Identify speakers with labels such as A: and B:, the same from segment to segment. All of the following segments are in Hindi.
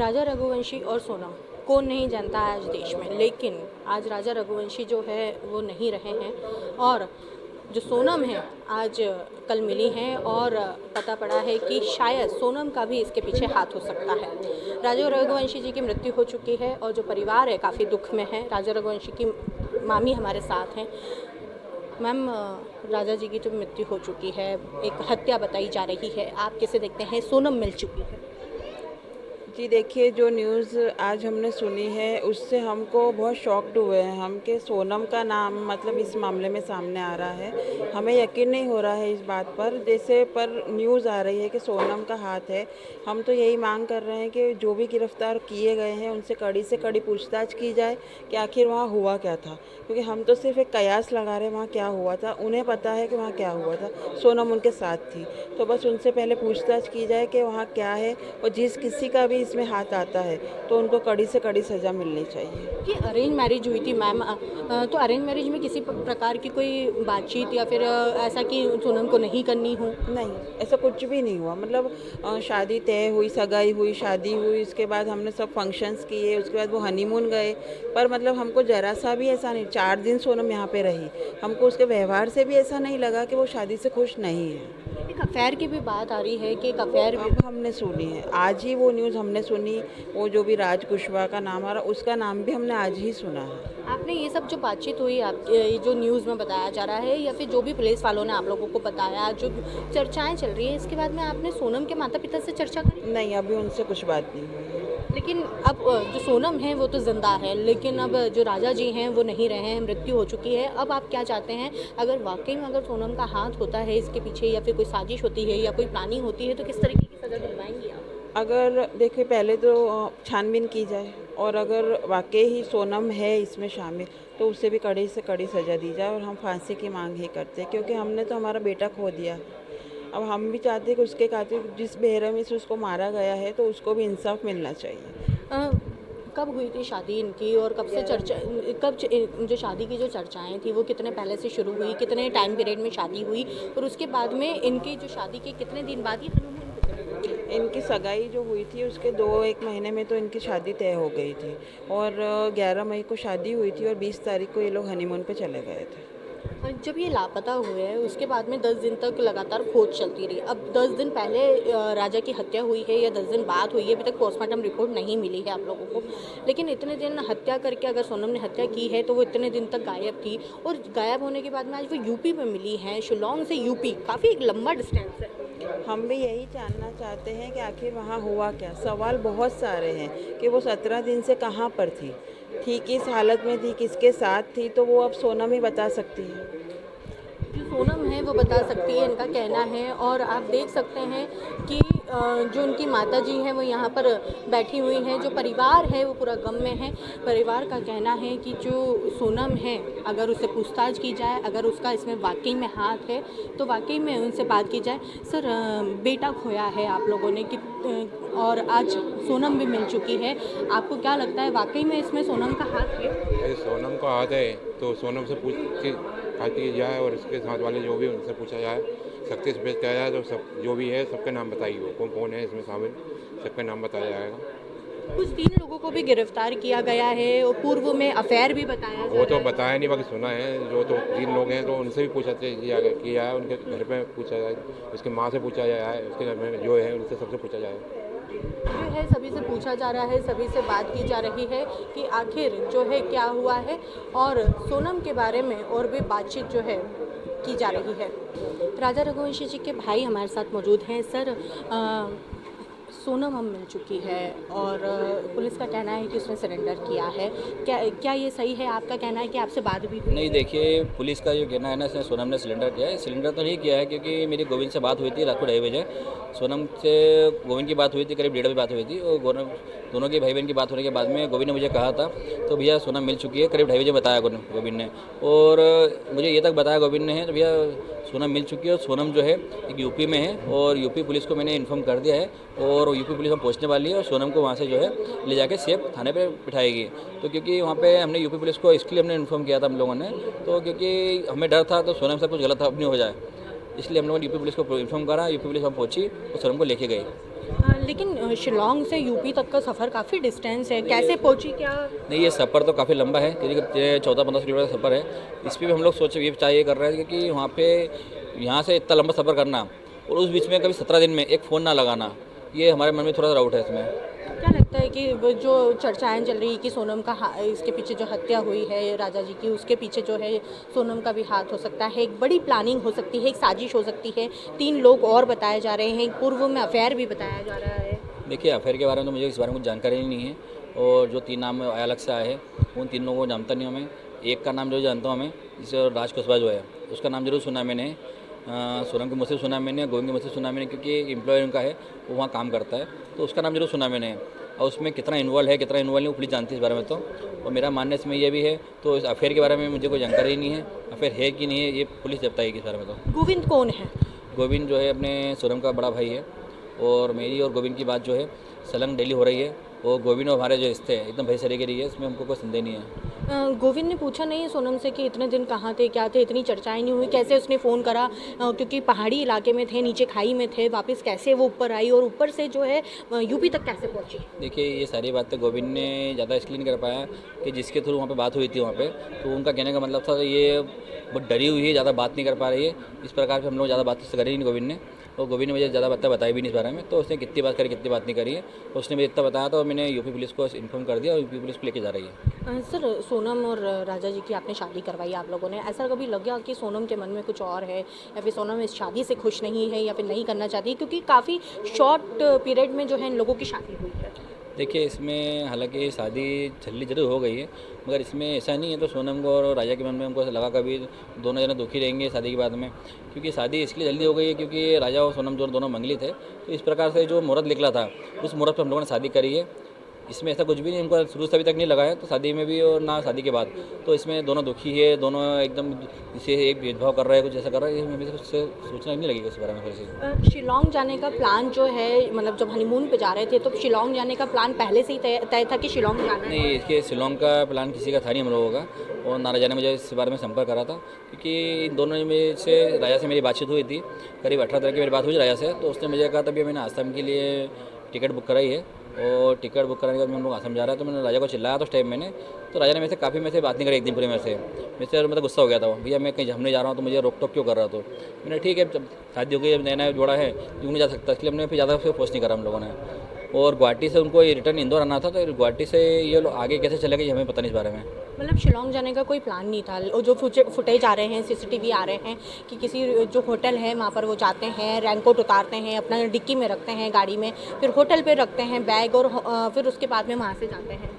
A: राजा रघुवंशी और सोनम कौन नहीं जानता है आज देश में, लेकिन आज राजा रघुवंशी जो है वो नहीं रहे हैं और जो सोनम है आज कल मिली हैं और पता पड़ा है कि शायद सोनम का भी इसके पीछे हाथ हो सकता है। राजा रघुवंशी जी की मृत्यु हो चुकी है और जो परिवार है काफ़ी दुख में है। राजा रघुवंशी की मामी हमारे साथ हैं। मैम, राजा जी की तो मृत्यु हो चुकी है, एक हत्या बताई जा रही है, आप कैसे देखते हैं? सोनम मिल चुकी है।
B: जी देखिए, जो न्यूज़ आज हमने सुनी है उससे हमको बहुत शॉक्ड हुए हैं हम कि सोनम का नाम मतलब इस मामले में सामने आ रहा है। हमें यकीन नहीं हो रहा है इस बात पर, जैसे पर न्यूज़ आ रही है कि सोनम का हाथ है। हम तो यही मांग कर रहे हैं कि जो भी गिरफ्तार किए गए हैं उनसे कड़ी से कड़ी पूछताछ की जाए कि आखिर वहाँ हुआ क्या था, क्योंकि हम तो सिर्फ एक कयास लगा रहे हैं वहाँ क्या हुआ था। उन्हें पता है कि वहाँ क्या हुआ था, सोनम उनके साथ थी, तो बस उनसे पहले पूछताछ की जाए कि वहाँ क्या है, और जिस किसी का भी इसमें हाथ आता है तो उनको कड़ी से कड़ी सज़ा मिलनी चाहिए।
A: कि अरेंज मैरिज हुई थी मैम, तो अरेंज मैरिज में किसी प्रकार की कोई बातचीत या फिर ऐसा कि सोनम को नहीं करनी हो?
B: नहीं, ऐसा कुछ भी नहीं हुआ। मतलब शादी तय हुई, सगाई हुई, शादी हुई, उसके बाद हमने सब फंक्शंस किए, उसके बाद वो हनीमून गए। पर मतलब हमको ज़रा सा भी ऐसा नहीं, 4 दिन सोनम यहाँ पे रही, हमको उसके व्यवहार से भी ऐसा नहीं लगा कि वो शादी से खुश नहीं है।
A: एक अफेयर की भी बात आ रही है कि एक अफेयर भी।
B: अब हमने सुनी है, आज ही वो न्यूज़ हमने सुनी। वो जो भी राज कुशवाहा का नाम आ रहा, उसका नाम भी हमने आज ही सुना है।
A: आपने ये सब जो बातचीत हुई, आप ये जो न्यूज़ में बताया जा रहा है या फिर जो भी पुलिस वालों ने आप लोगों को बताया, जो चर्चाएं चल रही है, इसके बाद में आपने सोनम के माता पिता से चर्चा करी?
B: नहीं, अभी उनसे कुछ बात नहीं हुई।
A: लेकिन अब जो सोनम है वो तो जिंदा है, लेकिन अब जो राजा जी हैं वो नहीं रहे हैं, मृत्यु हो चुकी है। अब आप क्या चाहते हैं? अगर वाकई में अगर सोनम का हाथ होता है इसके पीछे या फिर कोई साजिश होती है या कोई प्लानिंग होती है, तो किस तरीके की सज़ा दिलवाएंगी आप?
B: अगर देखिए, पहले तो छानबीन की जाए, और अगर वाकई ही सोनम है इसमें शामिल तो उसे भी कड़ी से कड़ी सज़ा दी जाए, और हम फांसी की मांग ही करते हैं, क्योंकि हमने तो हमारा बेटा खो दिया। अब हम भी चाहते हैं कि उसके खातिर जिस बेरहमी से उसको मारा गया है तो उसको भी इंसाफ मिलना चाहिए।
A: अ, कब हुई थी शादी इनकी और कब से चर्चा, जो शादी की जो चर्चाएं थी वो कितने पहले से शुरू हुई, कितने टाइम पीरियड में शादी हुई और उसके बाद में इनकी जो शादी के कितने दिन बाद ये हनीमून पे चले गए?
B: इनकी सगाई जो हुई थी उसके 2-1 महीने में तो इनकी शादी तय हो गई थी, और 11 मई को शादी हुई थी और 20 तारीख को ये लोग हनीमून पे चले गए थे।
A: जब ये लापता हुए हैं उसके बाद में 10 दिन तक लगातार खोज चलती रही। अब 10 दिन पहले राजा की हत्या हुई है या 10 दिन बाद हुई है, अभी तक पोस्टमार्टम रिपोर्ट नहीं मिली है आप लोगों को। लेकिन इतने दिन हत्या करके अगर सोनम ने हत्या की है तो वो इतने दिन तक गायब थी और गायब होने के बाद में आज वो यूपी में मिली हैं। शिलोंग से यूपी काफ़ी एक लंबा डिस्टेंस है।
B: हम भी यही जानना चाहते हैं कि आखिर वहाँ हुआ क्या। सवाल बहुत सारे हैं कि वो 17 दिन से कहाँ पर थी किस हालत में थी, किसके साथ थी, तो वो अब सोनम ही बता सकती है।
A: जो सोनम है वो बता सकती है, इनका कहना है। और आप देख सकते हैं कि जो उनकी माता जी हैं वो यहाँ पर बैठी हुई हैं। जो परिवार है वो पूरा गम में है। परिवार का कहना है कि जो सोनम है अगर उससे पूछताछ की जाए, अगर उसका इसमें वाकई में हाथ है तो वाकई में उनसे बात की जाए। सर, बेटा खोया है आप लोगों ने कि और आज सोनम भी मिल चुकी है, आपको क्या लगता है वाकई में इसमें सोनम का हाथ है?
C: यदि सोनम का हाथ है तो सोनम से पूछ के बात की जाए और इसके साथ वाले जो भी उनसे पूछा जाए, सख्ती से पेश किया जाए, तो सब जो भी है सबके नाम बताइए, कौन कौन है इसमें शामिल, सबका नाम बताया जाएगा।
A: कुछ 3 लोगों को भी गिरफ्तार किया गया है और पूर्व में अफेयर भी बताया जा
C: वो
A: रहा
C: तो
A: है।
C: बताया नहीं, बाकी सुना है। जो तो 3 लोग हैं तो उनसे भी पूछा किया किया है, उनके घर पे पूछा जाए, उसकी माँ से पूछा जाए, उसके घर में जो है उनसे सबसे पूछा जाए।
A: जो है सभी से पूछा जा रहा है, सभी से बात की जा रही है कि आखिर जो है क्या हुआ है और सोनम के बारे में और भी बातचीत जो है की जा रही है। राजा रघुवंशी जी के भाई हमारे साथ मौजूद हैं। सर, सोनम अब मिल चुकी है और पुलिस का कहना है कि उसने सरेंडर किया है। क्या क्या ये सही है? आपका कहना है कि आपसे बात भी हुई?
D: नहीं, देखिए, पुलिस का जो कहना है ना, इसने सोनम ने सिलेंडर किया है। सिलेंडर तो नहीं किया है, क्योंकि मेरी गोविंद से बात हुई थी रात को 2:30 बजे। सोनम से गोविंद की बात हुई थी करीब 1:30 बजे बात हुई थी, और दोनों के भाई बहन की बात होने के बाद में गोविंद ने मुझे कहा था तो भैया सोनम मिल चुकी है, करीब 2:30 बजे बताया गोविंद ने। और मुझे ये तक बताया गोविंद ने है तो भैया सोनम मिल चुकी है। और सोनम जो है एक यूपी में है और यूपी पुलिस को मैंने इन्फॉर्म कर दिया है और यूपी पुलिस हम पहुंचने वाली है और सोनम को वहां से जो है ले जाके सेफ थाने पे बिठाएगी। तो क्योंकि वहां पे हमने यूपी पुलिस को इसके लिए हमने इन्फॉर्म किया था हम लोगों ने, तो क्योंकि हमें डर था तो सोनम से कुछ गलत नहीं हो जाए। इसलिए हम लोगों ने यूपी पुलिस को इन्फॉर्म करा, यूपी पुलिस वहाँ पहुंची और सोनम को लेके गई।
A: लेकिन शिलोंग से यूपी तक का सफ़र काफ़ी डिस्टेंस है, कैसे पहुंची क्या?
D: नहीं, ये सफ़र तो काफ़ी लंबा है, क्योंकि 14-15 किलोमीटर का सफ़र है। इस पर भी हम लोग सोच ये विचार ये कर रहे हैं कि वहाँ पे यहाँ से इतना लंबा सफ़र करना और उस बीच में कभी 17 दिन में एक फ़ोन ना लगाना, ये हमारे मन में थोड़ा सा डाउट है इसमें।
A: क्या लगता है कि वो जो चर्चाएं चल रही है कि सोनम का इसके पीछे जो हत्या हुई है राजा जी की, उसके पीछे जो है सोनम का भी हाथ हो सकता है, एक बड़ी प्लानिंग हो सकती है, एक साजिश हो सकती है, 3 लोग और बताए जा रहे हैं, पूर्व में अफेयर भी बताया जा रहा है।
D: देखिए, अफेयर के बारे में तो मुझे इस बारे में कुछ जानकारी ही नहीं है, और जो 3 नाम अलग से आए हैं उन 3 लोगों को जानता नहीं हूँ मैं। एक का नाम जो जानता हूँ मैं, जैसे राज कुशवाहा जो है, उसका नाम जरूर सुना मैंने। सोनम के मुँह से सुना मैंने, गोविंद के मुँह से सुना मैंने, क्योंकि एम्प्लॉय उनका है, वो वहाँ काम करता है, तो उसका नाम जरूर सुना मैंने। और उसमें कितना इन्वॉल्व है कितना इन्वॉल्व नहीं, वो पुलिस जानती है इस बारे में तो। और मेरा मानना इसमें ये भी है, तो इस अफेयर के बारे में मुझे कोई जानकारी ही नहीं है, अफेयर है कि नहीं है ये पुलिस बताएगी इस बारे में तो।
A: गोविंद कौन है?
D: गोविंद जो है अपने सोनम का बड़ा भाई है, और मेरी और गोविंद की बात जो है सलंग डेली हो रही है, और गोविंद और हमारे जो रिश्ते हैं एकदम भाईचारे के रही है, इसमें हमको कोई संदेह नहीं है।
A: गोविंद ने पूछा नहीं सोनम से कि इतने दिन कहाँ थे, क्या थे, इतनी चर्चाएं नहीं हुई, कैसे उसने फ़ोन करा, क्योंकि पहाड़ी इलाके में थे, नीचे खाई में थे, वापस कैसे वो ऊपर आई और ऊपर से जो है यूपी तक कैसे पहुंची?
D: देखिए, ये सारी बातें गोविंद ने ज़्यादा इसलिए नहीं कर पाया कि जिसके थ्रू वहाँ पे बात हुई थी वहाँ पे, तो उनका कहने का मतलब था ये बहुत डरी हुई है, ज़्यादा बात नहीं कर पा रही है, इस प्रकार से हम लोग ज़्यादा बात तो करी नहीं गोविंद ने, और गोविंद ने मुझे ज़्यादा बातें बताई भी नहीं इस बारे में, तो उसने कितनी बात करी कितनी बात नहीं करी है, तो उसने मुझे इतना बताया था और मैंने यूपी पुलिस को इन्फॉर्म कर दिया, और यूपी पुलिस को लेके जा रही है।
A: सर, सोनम और राजा जी की आपने शादी करवाई आप लोगों ने, ऐसा कभी लगा कि सोनम के मन में कुछ और है, या फिर सोनम इस शादी से खुश नहीं है, या फिर नहीं करना चाहती है, क्योंकि काफ़ी शॉर्ट पीरियड में जो है इन लोगों की शादी हुई है?
D: देखिए, इसमें हालांकि शादी जल्दी जरूर हो गई है, मगर इसमें ऐसा नहीं है, तो सोनम को और राजा के मन में हमको ऐसा लगा कभी दोनों जने दुखी रहेंगे शादी के बाद में, क्योंकि शादी इसलिए जल्दी हो गई है क्योंकि राजा और सोनम दोनों मंगली थे, तो इस प्रकार से जो मुहूर्त निकला था उस मुहूर्त पर हम लोगों ने शादी करी है। इसमें ऐसा कुछ भी नहीं, हमको शुरू से अभी तक नहीं लगा है, तो शादी में भी और ना शादी के बाद, तो इसमें दोनों दुखी है, दोनों एकदम इसे एक भेदभाव कर रहे हैं, कुछ ऐसा कर रहे हैं, हमें उससे सोचना नहीं लगेगा इस बारे में थोड़ी सी।
A: शिलोंग जाने का प्लान जो है, मतलब जब हनीमून पे जा रहे थे तो शिलोंग जाने का प्लान पहले से ही तय था कि शिलोंग जाना है?
D: नहीं, इसके शिलोंग का प्लान किसी का था नहीं हम लोगों का, और ना राजा ने मुझे इस बारे में संपर्क करा था, क्योंकि इन दोनों में से राजा से मेरी बातचीत हुई थी, करीब 18 तारीख की मेरी बात हुई राजा से, तो उसने मुझे कहा तभी मैंने आसाम के लिए टिकट बुक कराई है, और टिकट बुक कराने के बाद हम लोग आसाम जा रहा है, तो मैंने राजा को चिल्लाया तो उस टाइम मैंने, तो राजा ने मेरे से काफ़ी मेरे से बात नहीं करी एक दिन पूरे मेरे से मतलब गुस्सा हो गया था, भैया मैं कहीं हमने जा रहा हूँ तो मुझे रोक टोक क्यों कर रहा, तो मैंने ठीक है, जब शादी हो गई, जब नया नया जोड़ा है क्यों नहीं जा सकता, इसलिए हमने फिर ज़्यादा फोर्स नहीं करा हम लोगों ने। और गुवाहाटी से उनको रिटर्न इंदौर आना था, तो गुवाहाटी से ये लोग आगे कैसे चले गए हमें पता नहीं इस बारे में।
A: मतलब शिलोंग जाने का कोई प्लान नहीं था, और जो फुटेज आ रहे हैं, सीसीटीवी आ रहे हैं कि किसी जो होटल है वहाँ पर वो जाते हैं, रैनकोट उतारते हैं, अपना डिक्की में रखते हैं गाड़ी में, फिर होटल पे रखते हैं बैग, और फिर उसके बाद में वहाँ से जाते हैं।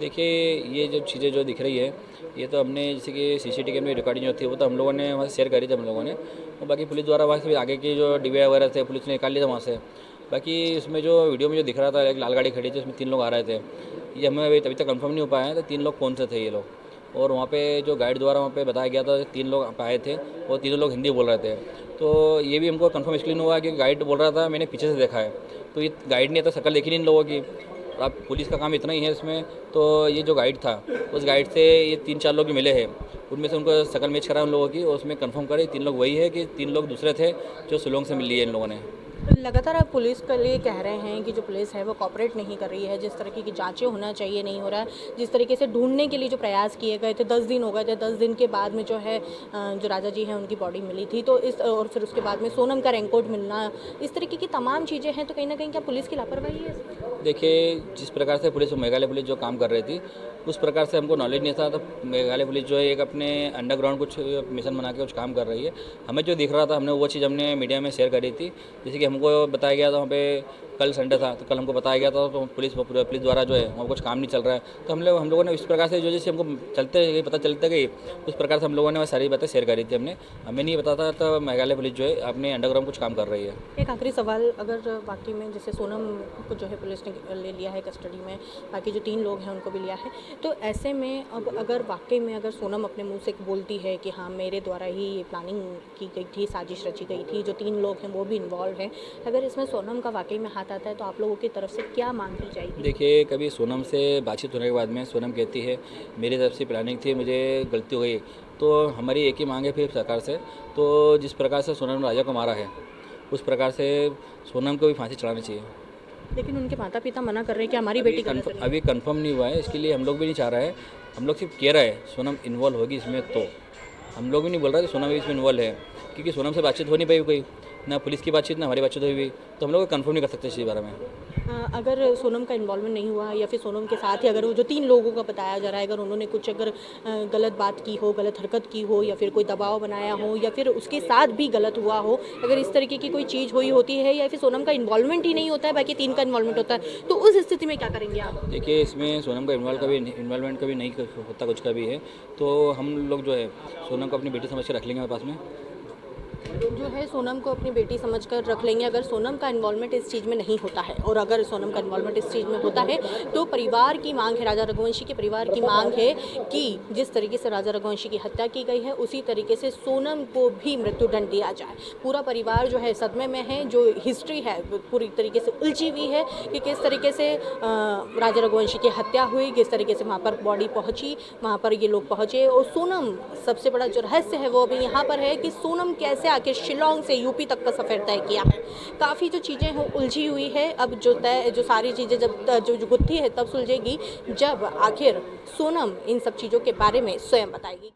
D: देखिए, ये जो चीज़ें जो दिख रही है, ये तो हमने जैसे कि सीसीटीवी कैमरे रिकॉर्डिंग जो थी वो तो हम लोगों ने वहाँ से शेयर करी थी हम लोगों ने, और बाकी पुलिस द्वारा वहाँ से आगे के जो डीवीआर वगैरह थे पुलिस ने निकाल लिया था वहाँ से। बाकी इसमें जो वीडियो में जो दिख रहा था, एक लाल गाड़ी खड़ी थी, उसमें 3 लोग आ रहे थे, ये हमें अभी तक कंफर्म नहीं हो पाया है तो 3 लोग कौन से थे ये लोग, और वहाँ पे जो गाइड द्वारा वहाँ पे बताया गया था 3 लोग आए थे, और 3 लोग हिंदी बोल रहे थे, तो ये भी हमको कंफर्म इसलिए नहीं हुआ कि गाइड बोल रहा था मैंने पीछे से देखा है, तो ये गाइड ने तो शक्ल देखी नहीं इन लोगों की, अब पुलिस का काम इतना ही है इसमें, तो ये जो गाइड था उस गाइड से ये 3-4 लोग मिले हैं, उनमें से उनको शक्ल मैच करा उन लोगों की, और उसमें कंफर्म करे 3 लोग वही है कि 3 लोग दूसरे थे जो शिलोंग से मिल लिए इन लोगों ने।
A: लगातार आप पुलिस के लिए कह रहे हैं कि जो पुलिस है वो कॉपरेट नहीं कर रही है, जिस तरीके की जांचें होना चाहिए नहीं हो रहा है, जिस तरीके से ढूंढने के लिए जो प्रयास किए गए थे, 10 दिन हो गए थे, 10 दिन के बाद में जो है जो राजा जी हैं उनकी बॉडी मिली थी, तो इस और फिर उसके बाद में सोनम का रैनकोट मिलना, इस तरीके की तमाम चीज़ें हैं, तो कहीं ना कहीं क्या पुलिस की लापरवाही है?
D: देखिए, जिस प्रकार से पुलिस मेघालय पुलिस जो काम कर रही थी उस प्रकार से हमको नॉलेज नहीं था, तो मेघालय पुलिस जो है एक अपने अंडरग्राउंड कुछ मिशन बना के कुछ काम कर रही है, हमें जो दिख रहा था हमने वो चीज़ हमने मीडिया में शेयर करी थी, जैसे कि हमको बताया गया था वहाँ पे कल संडे था, तो कल हमको बताया गया था तो पुलिस द्वारा जो है वहाँ कुछ काम नहीं चल रहा है, तो हम लोगों ने इस प्रकार से जो जैसे हमको पता चलते गई उस प्रकार से हम लोगों ने वह सारी बातें शेयर करी थी हमें नहीं पता था, तो मेघालय पुलिस जो है अपने अंडरग्राउंड कुछ काम कर रही है।
A: एक आखिरी सवाल, अगर वाकई में जैसे सोनम को जो है पुलिस ने ले लिया है कस्टडी में, बाकी जो 3 लोग हैं उनको भी लिया है, तो ऐसे में अब अगर वाकई में अगर सोनम अपने मुंह से बोलती है कि हाँ मेरे द्वारा ही ये प्लानिंग की गई थी, साजिश रची गई थी, जो 3 लोग हैं वो भी इन्वॉल्व हैं, अगर इसमें सोनम का वाकई में हाथ हाथ आता है तो आप लोगों की तरफ से क्या मांग की जाएगी?
D: देखिए, कभी सोनम से बातचीत होने के बाद में सोनम कहती है मेरी तरफ से प्लानिंग थी, मुझे गलती हो गई, तो हमारी एक ही मांग है फिर सरकार से, तो जिस प्रकार से सोनम ने राजा को मारा है उस प्रकार से सोनम को भी फांसी चढ़ानी चाहिए।
A: लेकिन उनके माता पिता मना कर रहे हैं कि हमारी बेटी गलत है।
D: अभी कंफर्म नहीं हुआ है, इसके लिए हम लोग भी नहीं चाह रहे हैं, हम लोग सिर्फ कह रहे हैं सोनम इन्वॉल्व होगी इसमें, तो हम लोग भी नहीं बोल रहे कि सोनम भी इसमें इन्वॉल्व है, क्योंकि सोनम से बातचीत हो नहीं पाई कोई, ना पुलिस की बातचीत ना हमारी बातचीत हुई, तो हम लोग कंफर्म नहीं कर सकते इस बारे में।
A: अगर सोनम का इन्वॉल्वमेंट नहीं हुआ या फिर सोनम के साथ ही अगर वो जो 3 लोगों का बताया जा रहा है, अगर उन्होंने कुछ अगर गलत बात की हो, गलत हरकत की हो या फिर कोई दबाव बनाया हो या फिर उसके साथ भी गलत हुआ हो, अगर इस तरीके की कोई चीज़ हुई होती है या फिर सोनम का इन्वॉल्वमेंट ही नहीं होता है, बाकी 3 का इन्वॉल्वमेंट होता है, तो उस स्थिति में क्या करेंगे आप?
D: देखिए, इसमें सोनम का इन्वॉल्वमेंट कभी नहीं होता, कुछ का भी है, तो हम लोग जो है सोनम को अपनी बेटी समझ के रख लेंगे हमारे पास में।
A: जो है सोनम को अपनी बेटी समझकर रख लेंगे। अगर सोनम का इन्वॉल्वमेंट इस चीज़ में नहीं होता है और अगर सोनम का इन्वॉल्वमेंट इस चीज़ में होता है तो परिवार की मांग है, राजा रघुवंशी के परिवार की मांग है कि जिस तरीके से राजा रघुवंशी की हत्या की गई है उसी तरीके से सोनम को भी मृत्युदंड दिया जाए। पूरा परिवार जो है सदमे में है, जो हिस्ट्री है पूरी तरीके से उलझी हुई है कि किस तरीके से राजा रघुवंशी की हत्या हुई, किस तरीके से वहाँ पर बॉडी पहुँची, वहाँ पर ये लोग पहुँचे। और सोनम, सबसे बड़ा जो रहस्य है वो अभी यहाँ पर है कि सोनम कैसे आके शिलोंग से यूपी तक का सफ़र तय किया है। काफ़ी जो चीज़ें हैं उलझी हुई है। अब जो सारी चीज़ें जब जो गुत्थी है तब सुलझेगी जब आखिर सोनम इन सब चीज़ों के बारे में स्वयं बताएगी।